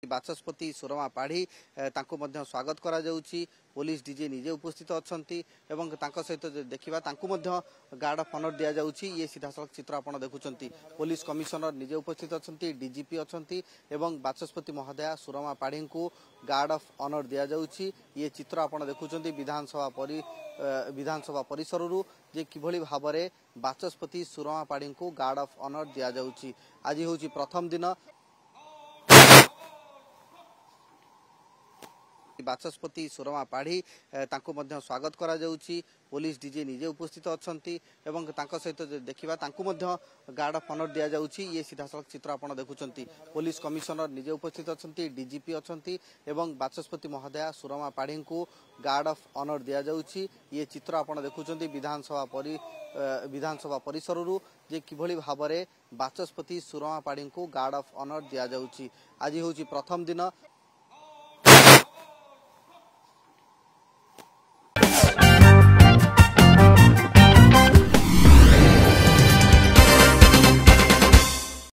बाचस्पति सुरमा पाढ़ी तांको मध्य स्वागत करा जाउची। पुलिस डीजे निजे उपस्थित अछंती एवं तांको सहित देखिबा तांको मध्य गार्ड ऑफ ऑनर दिया जाउची। ये सीधा सड़क चित्र आपण देखुचंती। पुलिस कमिशनर निजे उपस्थित अछंती, डीजीपी अछंती एवं बाचस्पति महोदया सुरमा पाढ़ी को गार्ड ऑफ ऑनर दिया जाउची। ये चित्र आपण देखुचंती विधानसभा परिसररू जे किभली भाबरे बाचस्पति सुरमा पाढ़ी को गार्ड ऑफ ऑनर दिया जाउची। आज होची प्रथम दिन बाचस्पति सुरमा पाढ़ी तांको मध्य स्वागत करा जाउची। पुलिस डीजे निजे उपस्थित अछंती एवं तांको सहित देखिबा तांको मध्य गार्ड ऑफ ऑनर दिया जाउची। ये सीधा सड़क चित्र आपण देखुचंती। पुलिस कमिशनर निजे उपस्थित अछंती, डीजीपी अछंती एवं बाचस्पति महोदया सुरमा पाढ़ी को गार्ड ऑफ ऑनर दिया जाउची। ये चित्र आपण देखुचंती विधानसभा परिसररू जे किभली भाबरे बाचस्पति सुरमा पाढ़ी को गार्ड ऑफ ऑनर दिया जाउची। आज होची प्रथम दिन